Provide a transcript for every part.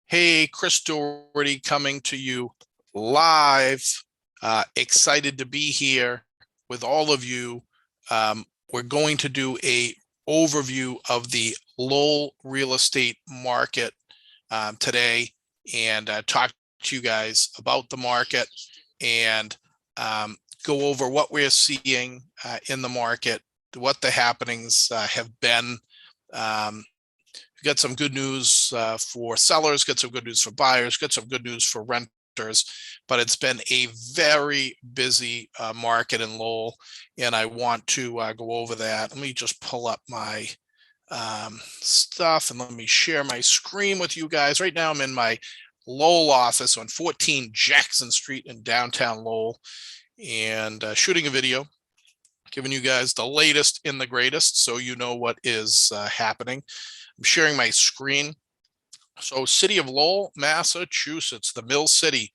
Hey, Chris Doherty coming to you live. Excited to be here with all of you. We're going to do a overview of the Lowell real estate market today and talk to you guys about the market and go over what we're seeing in the market, what the happenings have been. Got some good news for sellers, got some good news for buyers, got some good news for renters, but it's been a very busy market in Lowell, and I want to go over that. Let me just pull up my stuff and let me share my screen with you guys. Right now I'm in my Lowell office on 14 Jackson Street in downtown Lowell and shooting a video, giving you guys the latest in the greatest so you know what is happening. I'm sharing my screen. So city of Lowell, Massachusetts, the Mill City,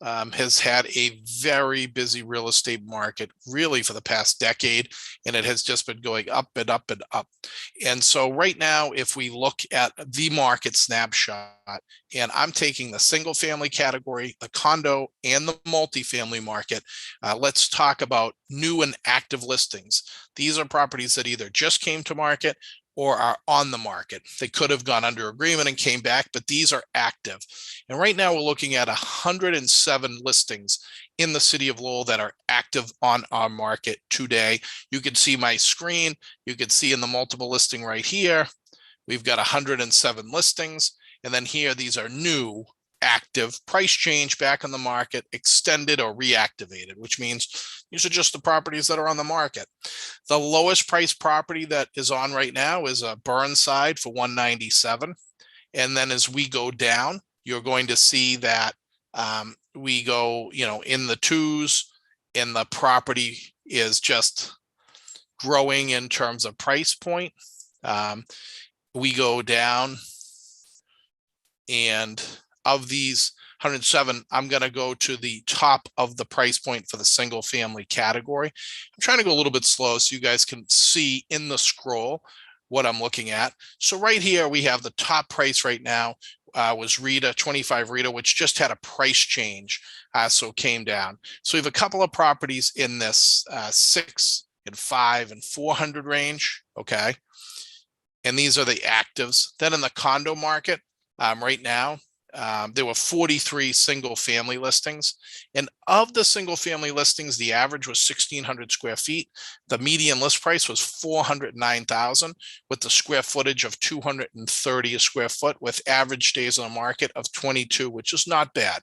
has had a very busy real estate market really for the past decade, and it has just been going up and up and up. And so right now, if we look at the market snapshot, and I'm taking the single family category, the condo, and the multifamily market, let's talk about new and active listings. These are properties that either just came to market or are on the market. They could have gone under agreement and came back, but these are active. And right now we're looking at 107 listings in the city of Lowell that are active on our market today. You can see my screen. You can see in the multiple listing right here, we've got 107 listings. And then here, these are new, active, price change back on the market, extended or reactivated, which means these are just the properties that are on the market. The lowest price property that is on right now is a Burnside for 197. And then as we go down, you're going to see that we go, in the twos, and the property is just growing in terms of price point. We go down, and of these 107, I'm going to go to the top of the price point for the single family category. I'm trying to go a little bit slow so you guys can see in the scroll what I'm looking at. So right here, we have the top price right now was Rita, 25 Rita, which just had a price change, so came down. So we have a couple of properties in this 6 and 5 and 400 range, okay? And these are the actives. Then in the condo market, right now, there were 43 single family listings. And of the single family listings, the average was 1,600 square feet. The median list price was 409,000 with the square footage of 230 a square foot with average days on the market of 22, which is not bad.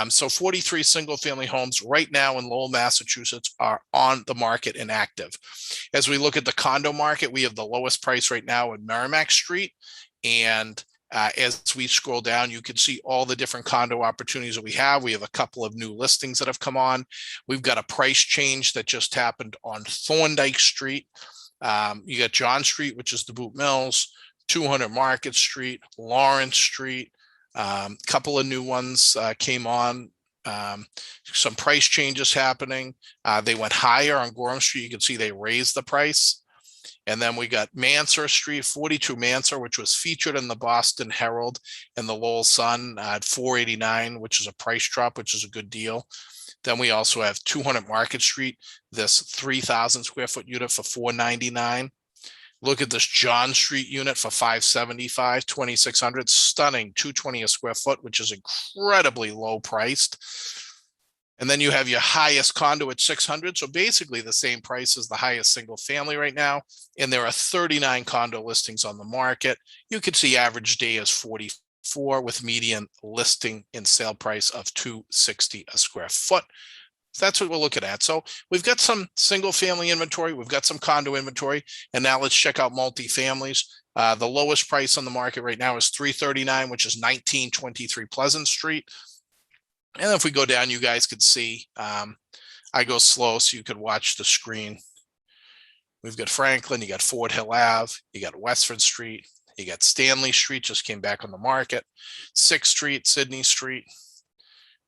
So 43 single family homes right now in Lowell, Massachusetts are on the market and active. As we look at the condo market, we have the lowest price right now in Merrimack Street. And as we scroll down, you can see all the different condo opportunities that we have. We have a couple of new listings that have come on. We've got a price change that just happened on Thorndike Street. You got John Street, which is the Boot Mills, 200 Market Street, Lawrence Street. Couple of new ones came on. Some price changes happening. They went higher on Gorham Street. You can see they raised the price. And then we got Mansur Street, 42 Mansur, which was featured in the Boston Herald and the Lowell Sun at 489, which is a price drop, which is a good deal. Then we also have 200 Market Street, this 3,000 square foot unit for 499. Look at this John Street unit for 575, 2,600, stunning, 220 a square foot, which is incredibly low priced. And then you have your highest condo at 600. So basically the same price as the highest single family right now. And there are 39 condo listings on the market. You can see average day is 44 with median listing and sale price of 260 a square foot. So that's what we're looking at. So we've got some single family inventory. We've got some condo inventory. And now let's check out multifamilies. The lowest price on the market right now is $339, which is 1923 Pleasant Street. And if we go down, you guys could see, I go slow so you could watch the screen. We've got Franklin, you got Fort Hill Ave, you got Westford Street, you got Stanley Street, just came back on the market, 6th Street, Sydney Street.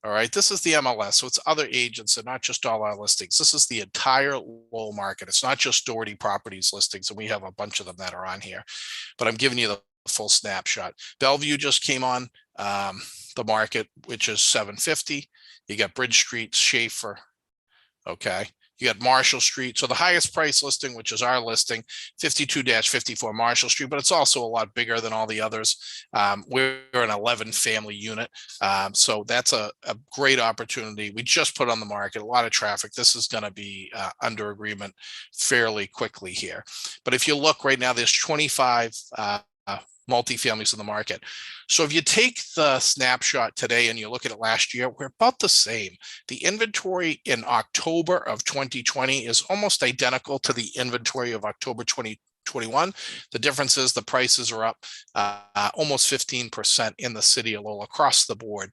All right, this is the MLS, so it's other agents and not just all our listings. This is the entire Lowell market. It's not just Doherty Properties listings, and we have a bunch of them that are on here, but I'm giving you the full snapshot. Bellevue just came on the market, which is 750. You got Bridge Street, Schaefer. Okay. You got Marshall Street. So the highest price listing, which is our listing, 52-54 Marshall Street, but it's also a lot bigger than all the others. We're an 11 family unit. So that's a great opportunity. We just put on the market, a lot of traffic. This is going to be under agreement fairly quickly here. But if you look right now, there's 25 multifamilies in the market. So if you take the snapshot today and you look at it last year, we're about the same. The inventory in October of 2020 is almost identical to the inventory of October 2021. The difference is the prices are up almost 15% in the city of Lowell across the board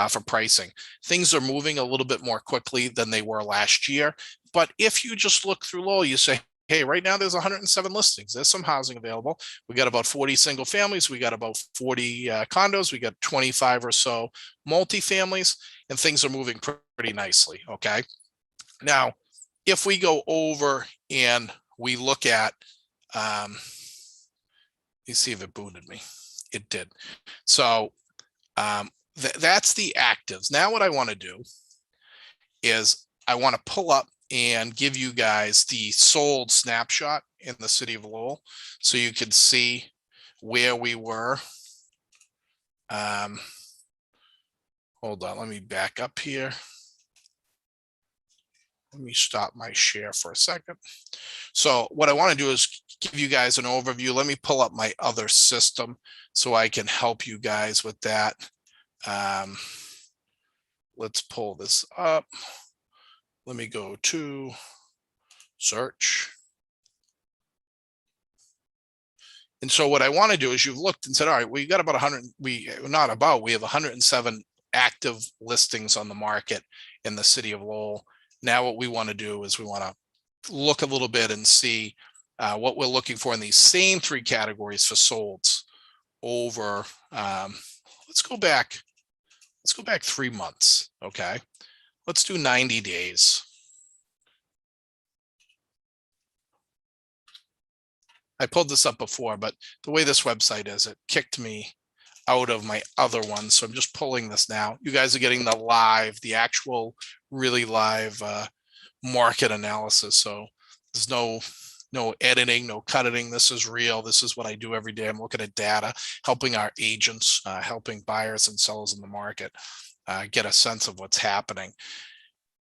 for pricing. Things are moving a little bit more quickly than they were last year. But if you just look through Lowell, you say, hey, right now there's 107 listings. There's some housing available. We got about 40 single families. We got about 40 condos. We got 25 or so multifamilies, and things are moving pretty nicely. Okay. Now, if we go over and we look at, you see if it booted me. It did. So that's the actives. Now what I want to do is I want to pull up and give you guys the sold snapshot in the city of Lowell so you can see where we were. Hold on, let me back up here. Let me stop my share for a second. So what I want to do is give you guys an overview. Let me pull up my other system so I can help you guys with that. Let's pull this up. Let me go to search. And so what I want to do is you've looked and said, all right, we got about 100, we have 107 active listings on the market in the city of Lowell. Now what we want to do is we want to look a little bit and see what we're looking for in these same three categories for solds over, let's go back 3 months. Okay. Let's do 90 days. I pulled this up before, but the way this website is, it kicked me out of my other one. So I'm just pulling this now. You guys are getting the actual really live market analysis. So there's no editing, no cutting. This is real. This is what I do every day. I'm looking at data, helping our agents, helping buyers and sellers in the market get a sense of what's happening.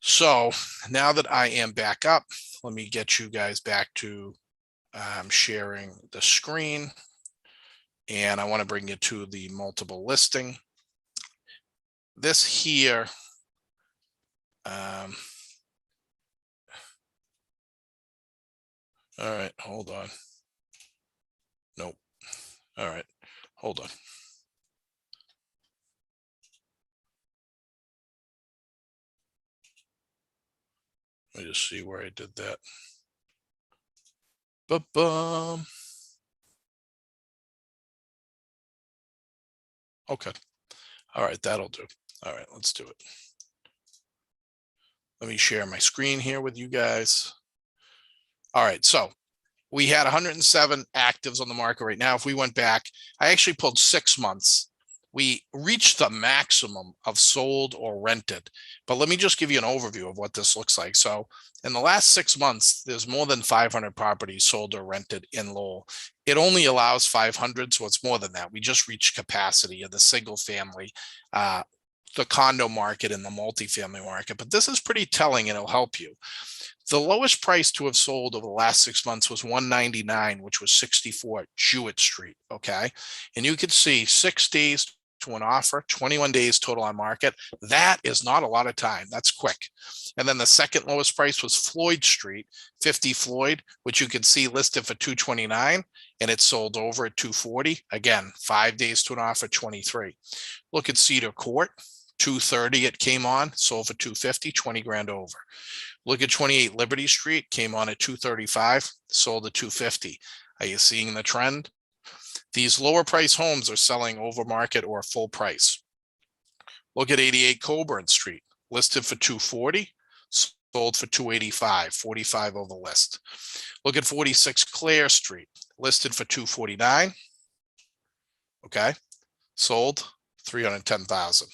So now that I am back up, let me get you guys back to sharing the screen. And I want to bring you to the multiple listing. This here, all right, hold on. Nope. All right, hold on. Let me just see where I did that. Ba-bum. Okay. All right, that'll do. All right, let's do it. Let me share my screen here with you guys. All right, so we had 107 actives on the market right now. If we went back, I actually pulled 6 months. We reached the maximum of sold or rented. But let me just give you an overview of what this looks like. So in the last 6 months, there's more than 500 properties sold or rented in Lowell. It only allows 500, so it's more than that. We just reached capacity of the single family, the condo market, and the multifamily market. But this is pretty telling, and it'll help you. The lowest price to have sold over the last 6 months was $199, which was 64 Jewett Street. Okay. And you could see 6 days to an offer, 21 days total on market. That is not a lot of time. That's quick. And then the second lowest price was Floyd Street, 50 Floyd, which you could see listed for $229, and it sold over at $240. Again, 5 days to an offer, 23. Look at Cedar Court, $230. It came on, sold for $250, 20 grand over. Look at 28 Liberty Street, came on at $235, sold at $250. Are you seeing the trend? These lower price homes are selling over market or full price. Look at 88 Coburn Street, listed for $240, sold for $285, 45 over list. Look at 46 Clare Street, listed for $249. Okay, sold $310,000,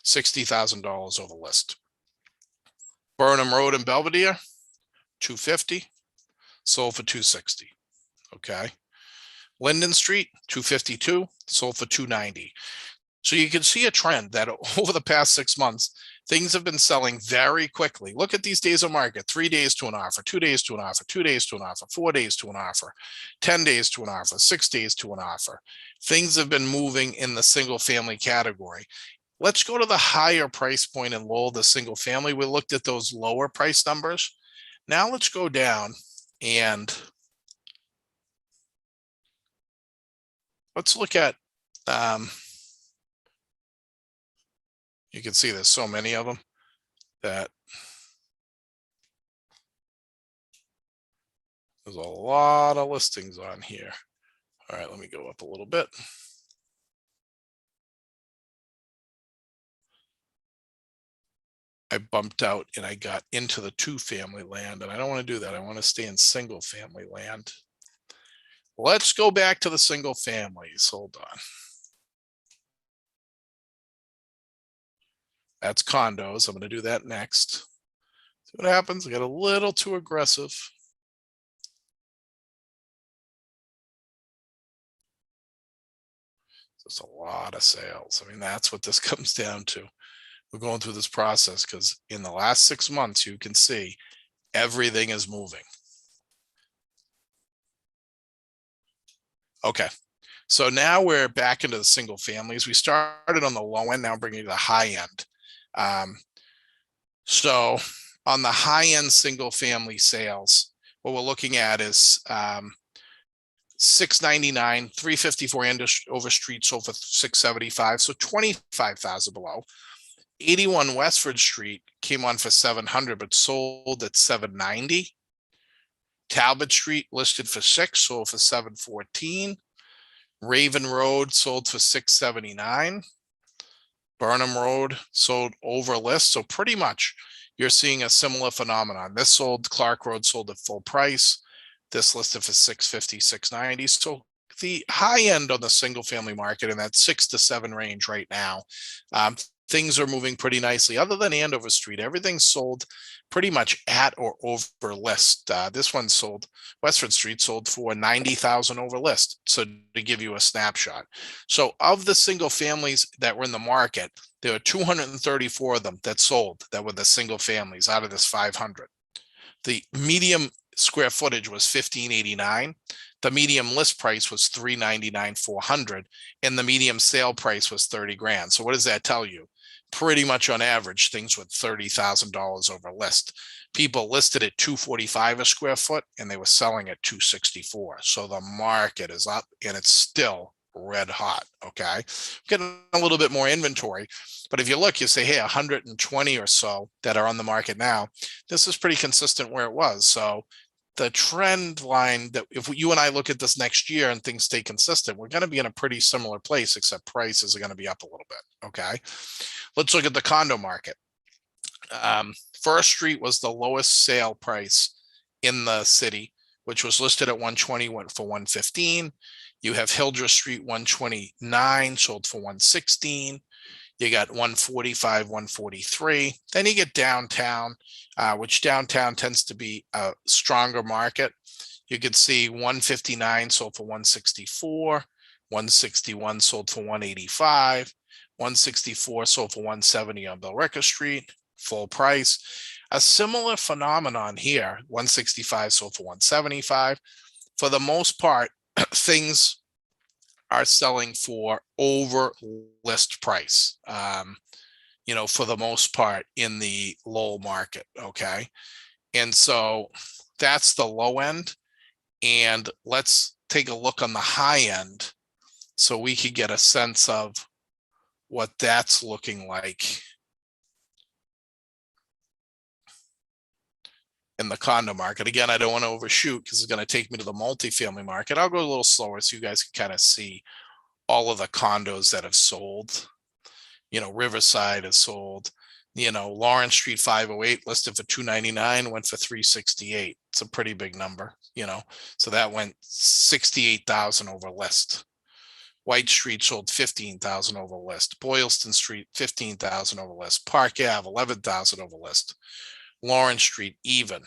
$60,000 over list. Burnham Road in Belvedere, 250, sold for 260. Okay. Linden Street, 252, sold for 290. So you can see a trend that over the past 6 months, things have been selling very quickly. Look at these days of market: 3 days to an offer, 2 days to an offer, 2 days to an offer, 4 days to an offer, 10 days to an offer, 6 days to an offer. Things have been moving in the single family category. Let's go to the higher price point in Lowell, the single family. We looked at those lower price numbers. Now let's go down and let's look at, you can see there's so many of them that there's a lot of listings on here. All right, let me go up a little bit. I bumped out and I got into the 2-family land, and I don't want to do that. I want to stay in single family land. Let's go back to the single families. Hold on. That's condos. I'm going to do that next. See what happens. I got a little too aggressive. Just a lot of sales. I mean, that's what this comes down to. We're going through this process because in the last 6 months, you can see everything is moving. Okay. So now we're back into the single families. We started on the low end, now bringing it to the high end. So on the high end single family sales, what we're looking at is 699, 354 over street sold for 675, so 25,000 below. 81 Westford Street came on for 700, but sold at 790. Talbot Street listed for 6, sold for 714. Raven Road sold for 679. Burnham Road sold over list. So pretty much you're seeing a similar phenomenon. This sold, Clark Road sold at full price. This listed for 650, 690. So the high end on the single family market in that 6 to 7 range right now, things are moving pretty nicely. Other than Andover Street, everything's sold pretty much at or over list. This one sold, Westford Street sold for 90,000 over list. So to give you a snapshot. So of the single families that were in the market, there were 234 of them that sold that were the single families out of this 500. The medium square footage was 1589. The medium list price was 399, 400, and the medium sale price was 30 grand. So what does that tell you? Pretty much on average, things with $30,000 over list. People listed at 245 a square foot and they were selling at 264. So the market is up and it's still red hot. Okay. Getting a little bit more inventory, but if you look, you say, hey, 120 or so that are on the market now, this is pretty consistent where it was. So the trend line that if you and I look at this next year and things stay consistent, we're going to be in a pretty similar place, except prices are going to be up a little bit. Okay. Let's look at the condo market. First Street was the lowest sale price in the city, which was listed at 120, went for 115. You have Hildreth Street, 129, sold for 116. You got 145, 143. Then you get downtown, which downtown tends to be a stronger market. You could see 159 sold for 164, 161 sold for 185, 164 sold for 170 on Billerica Street, full price. A similar phenomenon here, 165 sold for 175. For the most part, things are selling for over list price, for the most part in the Lowell market. Okay. And so that's the low end. And let's take a look on the high end so we could get a sense of what that's looking like in the condo market. Again, I don't want to overshoot because it's going to take me to the multifamily market. I'll go a little slower so you guys can kind of see all of the condos that have sold. Riverside has sold. Lawrence Street 508 listed for 299, went for 368. It's a pretty big number, so that went 68,000 over list. White Street sold 15,000 over list. Boylston Street, 15,000 over list. Park Ave, 11,000 over list. Lawrence Street, even.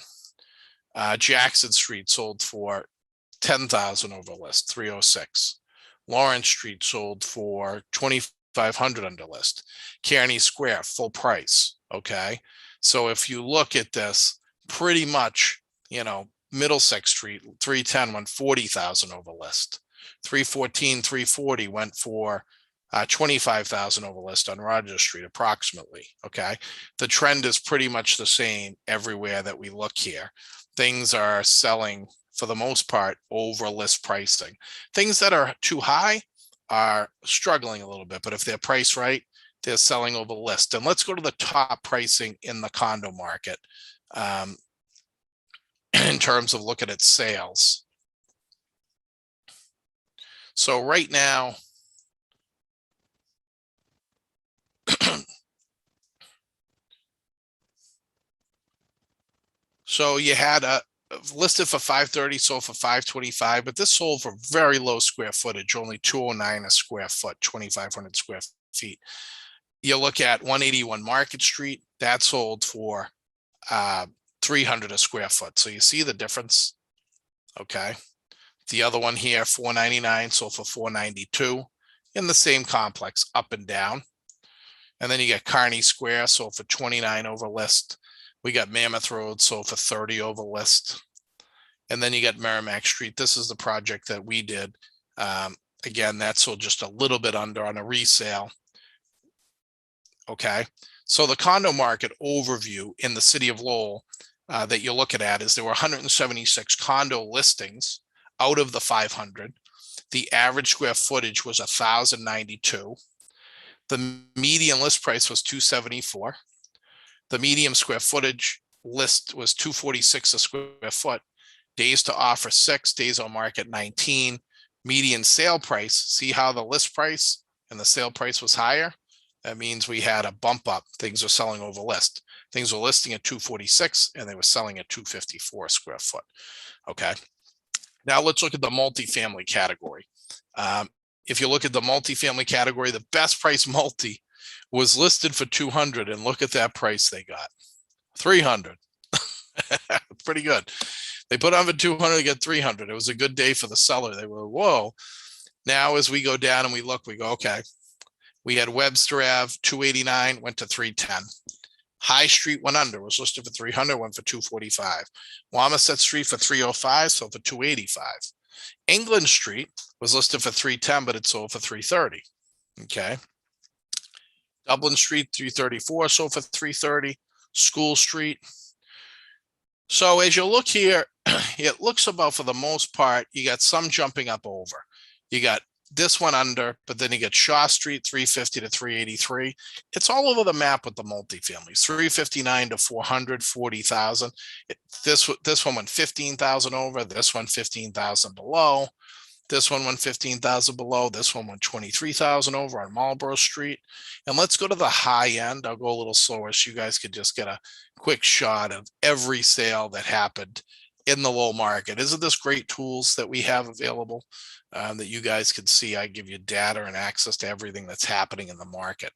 Jackson Street sold for 10,000 over list, 306. Lawrence Street sold for 2,500 under list. Kearney Square, full price. Okay. So if you look at this, pretty much, Middlesex Street, 310 went 40,000 over list. 314, 340 went for 25,000 over list on Rogers Street, approximately. Okay. The trend is pretty much the same everywhere that we look here. Things are selling for the most part over list pricing. Things that are too high are struggling a little bit, but if they're priced right, they're selling over list. And let's go to the top pricing in the condo market in terms of looking at sales. So right now, so you had a listed for 530, sold for 525, but this sold for very low square footage, only 209 a square foot, 2,500 square feet. You look at 181 Market Street, that sold for 300 a square foot. So you see the difference. Okay. The other one here, 499, sold for 492 in the same complex, up and down. And then you get Kearney Square, sold for 29 over list. We got Mammoth Road, sold for 30 over list. And then you got Merrimack Street. This is the project that we did. Again, that sold just a little bit under on a resale. Okay. So the condo market overview in the city of Lowell that you're looking at is there were 176 condo listings out of the 500. The average square footage was 1,092. The median list price was 274. The medium square footage list was 246 a square foot. Days to offer 6, days on market 19. Median sale price, see how the list price and the sale price was higher? That means we had a bump up. Things are selling over list. Things were listing at 246 and they were selling at 254 square foot. Okay. Now let's look at the multifamily category. If you look at the multifamily category, the best price multi was listed for 200, and look at that price they got, 300. Pretty good. They put on for 200 to get 300. It was a good day for the seller. They were, whoa. Now, as we go down and we look, we go, okay. We had Webster Ave, 289, went to 310. High Street went under, was listed for 300, went for 245. Wamisit Street for 305, sold for 285. England Street was listed for 310, but it sold for 330. Okay. Dublin Street, 334, sold for 330. School Street. So as you look here, it looks about, for the most part, you got some jumping up over. You got this one under, but then you get Shaw Street, 350 to 383. It's all over the map with the multifamilies, 359 to 440,000. This one went 15,000 over, this one 15,000 below. This one went 15,000 below. This one went 23,000 over on Marlborough Street. And let's go to the high end. I'll go a little slower so you guys could just get a quick shot of every sale that happened in the Lowell market. Isn't this great tools that we have available that you guys can see? I give you data and access to everything that's happening in the market.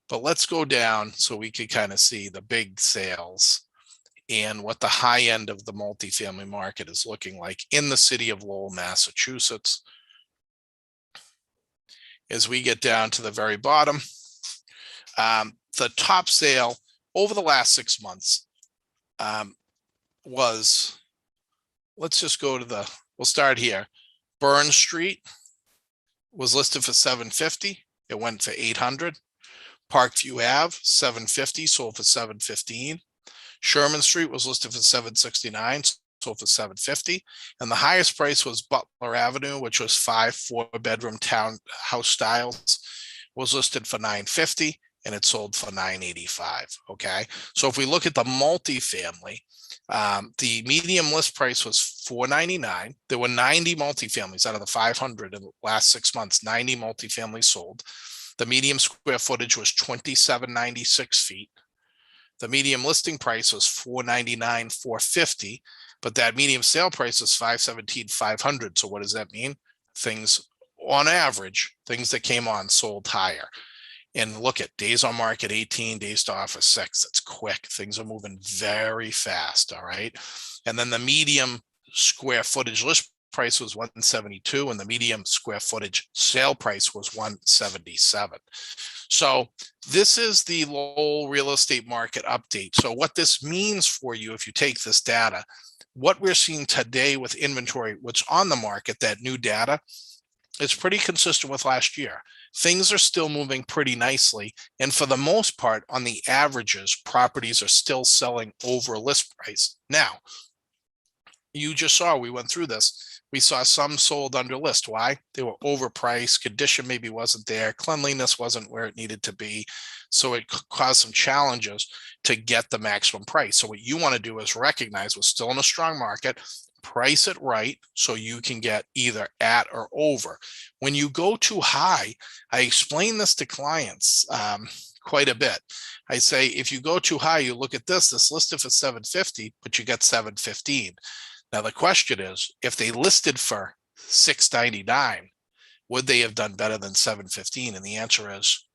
But let's go down so we can kind of see the big sales and what the high end of the multifamily market is looking like in the city of Lowell, Massachusetts. As we get down to the very bottom, the top sale over the last 6 months was, let's just go to we'll start here. Burn Street was listed for 750. It went for 800. Parkview Ave, 750, sold for 715. Sherman Street was listed for 769, sold for 750. And the highest price was Butler Avenue, which was 5 4-bedroom townhouse styles, was listed for 950, and it sold for 985. Okay. So if we look at the multifamily, the medium list price was 499. There were 90 multifamilies out of the 500 in the last 6 months. 90 multifamilies sold. The medium square footage was 2796 feet. The medium listing price was 499, 450, but that medium sale price is 517, 500. So what does that mean? Things on average, things that came on sold higher. And look at days on market 18, days to offer 6. It's quick. Things are moving very fast. All right. And then the medium square footage list price was 172 and the medium square footage sale price was 177. So this is the Lowell real estate market update. So what this means for you, if you take this data, what we're seeing today with inventory, what's on the market, that new data, is pretty consistent with last year. Things are still moving pretty nicely. And for the most part, on the averages, properties are still selling over list price. Now, you just saw, we went through this. We saw some sold under list. Why? They were overpriced. Condition maybe wasn't there. Cleanliness wasn't where it needed to be. So it caused some challenges to get the maximum price. So what you want to do is recognize we're still in a strong market, price it right so you can get either at or over. When you go too high, I explain this to clients quite a bit. I say, if you go too high, you look at this listed for 750, but you get 715. Now the question is, if they listed for 699, would they have done better than 715? And the answer is,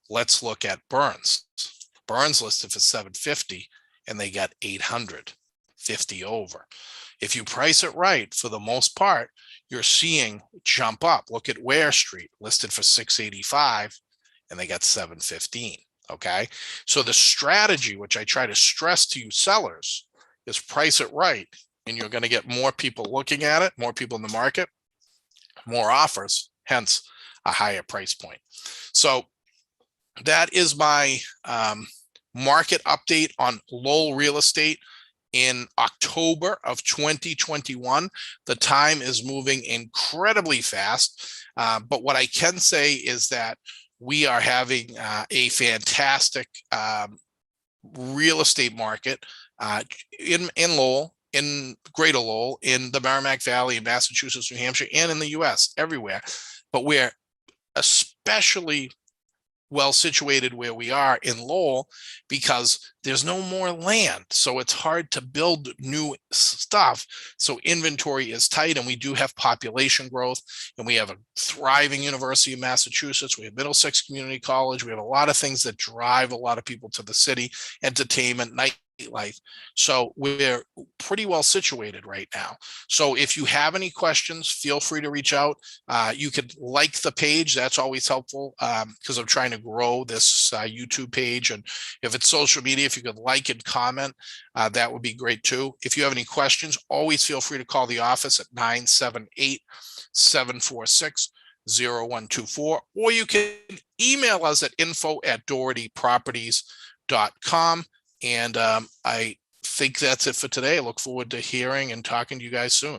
let's look at Burns. Burns listed for 750 and they got 850 over. If you price it right, for the most part, you're seeing jump up. Look at Ware Street, listed for 685, and they got 715, okay? So the strategy, which I try to stress to you sellers, is price it right, and you're gonna get more people looking at it, more people in the market, more offers, hence a higher price point. So that is my market update on Lowell real estate in October of 2021. The time is moving incredibly fast. But what I can say is that we are having a fantastic real estate market in Lowell, in Greater Lowell, in the Merrimack Valley, in Massachusetts, New Hampshire, and in the US, everywhere. But we're especially well situated where we are in Lowell because there's no more land. So it's hard to build new stuff. So inventory is tight, and we do have population growth, and we have a thriving University of Massachusetts. We have Middlesex Community College. We have a lot of things that drive a lot of people to the city, entertainment, nightlife. So we're pretty well situated right now. So if you have any questions, feel free to reach out. You could like the page. That's always helpful because I'm trying to grow this YouTube page. And if it's social media, if you could like and comment, that would be great too. If you have any questions, always feel free to call the office at 978-746-0124, or you can email us at info@dohertyproperties.com. And I think that's it for today. I look forward to hearing and talking to you guys soon.